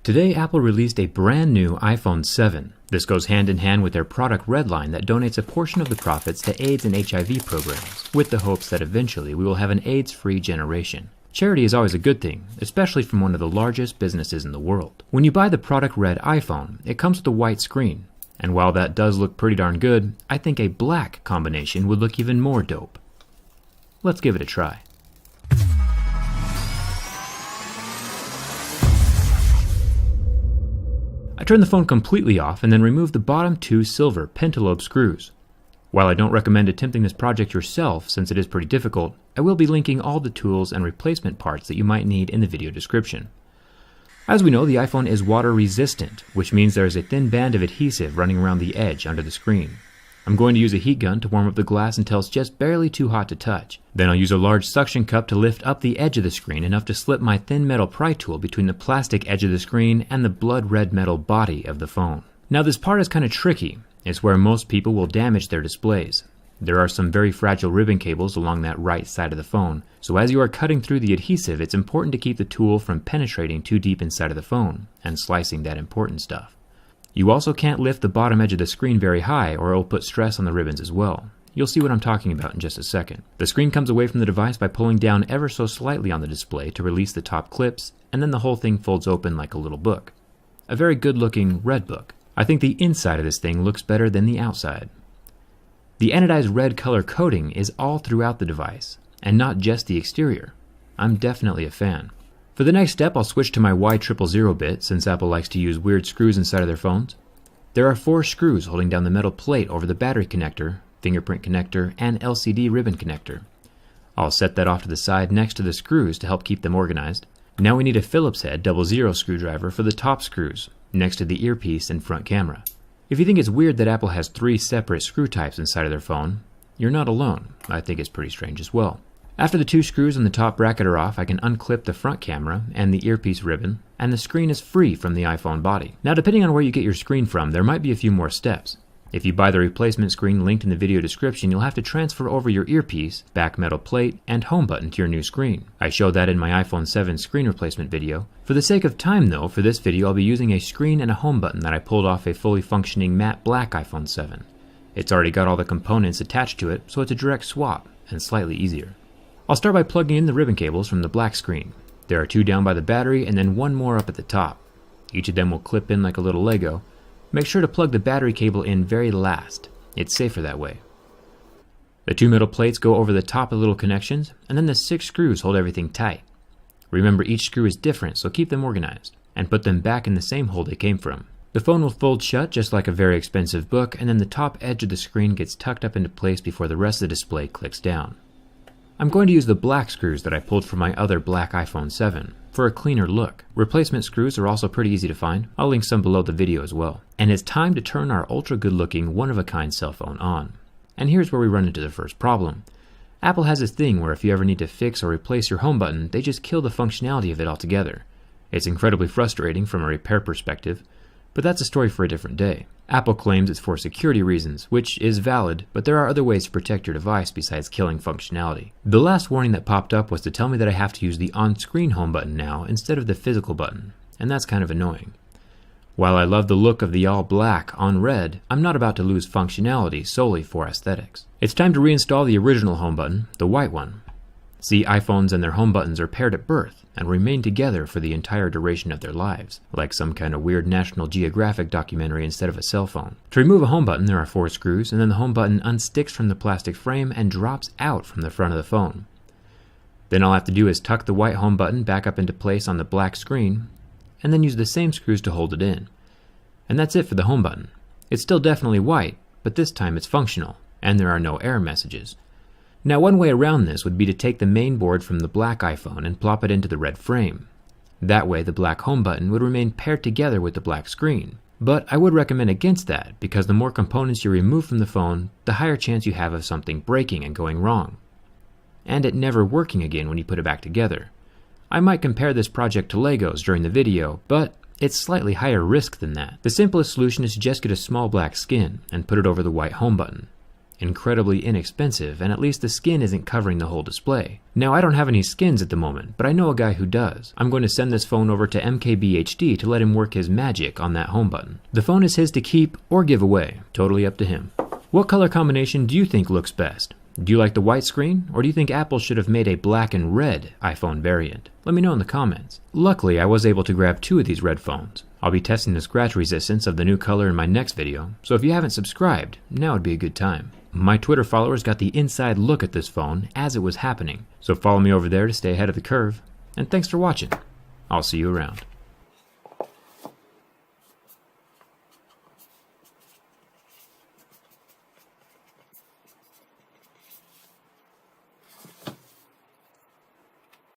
Today, Apple released a brand new iPhone 7. This goes hand in hand with their product Redline that donates a portion of the profits to AIDS and HIV programs, with the hopes that eventually we will have an AIDS-free generation. Charity is always a good thing, especially from one of the largest businesses in the world. When you buy the product red iPhone, it comes with a white screen. And while that does look pretty darn good, I think a black combination would look even more dope. Let's give it a try. I turned the phone completely off and then removed the bottom two silver pentalobe screws. While I don't recommend attempting this project yourself since it is pretty difficult, I will be linking all the tools and replacement parts that you might need in the video description. As we know, the iPhone is water resistant, which means there is a thin band of adhesive running around the edge under the screen. I'm going to use a heat gun to warm up the glass until it's just barely too hot to touch. Then I'll use a large suction cup to lift up the edge of the screen enough to slip my thin metal pry tool between the plastic edge of the screen and the blood red metal body of the phone. Now this part is kind of tricky. It's where most people will damage their displays. There are some very fragile ribbon cables along that right side of the phone, so as you are cutting through the adhesive, it's important to keep the tool from penetrating too deep inside of the phone and slicing that important stuff. You also can't lift the bottom edge of the screen very high or it will put stress on the ribbons as well. You'll see what I'm talking about in just a second. The screen comes away from the device by pulling down ever so slightly on the display to release the top clips, and then the whole thing folds open like a little book. A very good looking red book. I think the inside of this thing looks better than the outside. The anodized red color coating is all throughout the device, and not just the exterior. I'm definitely a fan. For the next step, I'll switch to my Y000 bit since Apple likes to use weird screws inside of their phones. There are 4 screws holding down the metal plate over the battery connector, fingerprint connector, and LCD ribbon connector. I'll set that off to the side next to the screws to help keep them organized. Now we need a Phillips head 00 screwdriver for the top screws, next to the earpiece and front camera. If you think it's weird that Apple has 3 separate screw types inside of their phone, you're not alone. I think it's pretty strange as well. After the 2 screws on the top bracket are off, I can unclip the front camera and the earpiece ribbon, and the screen is free from the iPhone body. Now depending on where you get your screen from, there might be a few more steps. If you buy the replacement screen linked in the video description, you'll have to transfer over your earpiece, back metal plate, and home button to your new screen. I showed that in my iPhone 7 screen replacement video. For the sake of time though, for this video I'll be using a screen and a home button that I pulled off a fully functioning matte black iPhone 7. It's already got all the components attached to it, so it's a direct swap, and slightly easier. I'll start by plugging in the ribbon cables from the black screen. There are 2 down by the battery and then 1 more up at the top. Each of them will clip in like a little Lego. Make sure to plug the battery cable in very last. It's safer that way. The 2 middle plates go over the top of the little connections, and then the 6 screws hold everything tight. Remember, each screw is different, so keep them organized, and put them back in the same hole they came from. The phone will fold shut just like a very expensive book, and then the top edge of the screen gets tucked up into place before the rest of the display clicks down. I'm going to use the black screws that I pulled from my other black iPhone 7 for a cleaner look. Replacement screws are also pretty easy to find. I'll link some below the video as well. And it's time to turn our ultra good looking one-of-a-kind cell phone on. And here's where we run into the first problem. Apple has this thing where if you ever need to fix or replace your home button, they just kill the functionality of it altogether. It's incredibly frustrating from a repair perspective, but that's a story for a different day. Apple claims it's for security reasons, which is valid, but there are other ways to protect your device besides killing functionality. The last warning that popped up was to tell me that I have to use the on-screen home button now instead of the physical button, and that's kind of annoying. While I love the look of the all black on red, I'm not about to lose functionality solely for aesthetics. It's time to reinstall the original home button, the white one. See, iPhones and their home buttons are paired at birth and remain together for the entire duration of their lives, like some kind of weird National Geographic documentary instead of a cell phone. To remove a home button, there are 4 screws, and then the home button unsticks from the plastic frame and drops out from the front of the phone. Then all I have to do is tuck the white home button back up into place on the black screen, and then use the same screws to hold it in. And that's it for the home button. It's still definitely white, but this time it's functional, and there are no error messages. Now one way around this would be to take the main board from the black iPhone and plop it into the red frame. That way the black home button would remain paired together with the black screen. But I would recommend against that because the more components you remove from the phone, the higher chance you have of something breaking and going wrong. And it never working again when you put it back together. I might compare this project to Legos during the video, but it's slightly higher risk than that. The simplest solution is to just get a small black skin and put it over the white home button. incredibly inexpensive, and at least the skin isn't covering the whole display. Now, I don't have any skins at the moment, but I know a guy who does. I'm going to send this phone over to MKBHD to let him work his magic on that home button. The phone is his to keep or give away, totally up to him. What color combination do you think looks best? Do you like the white screen, or do you think Apple should have made a black and red iPhone variant? Let me know in the comments. Luckily, I was able to grab 2 of these red phones. I'll be testing the scratch resistance of the new color in my next video, so if you haven't subscribed, now would be a good time. My Twitter followers got the inside look at this phone as it was happening, so follow me over there to stay ahead of the curve, and thanks for watching. I'll see you around.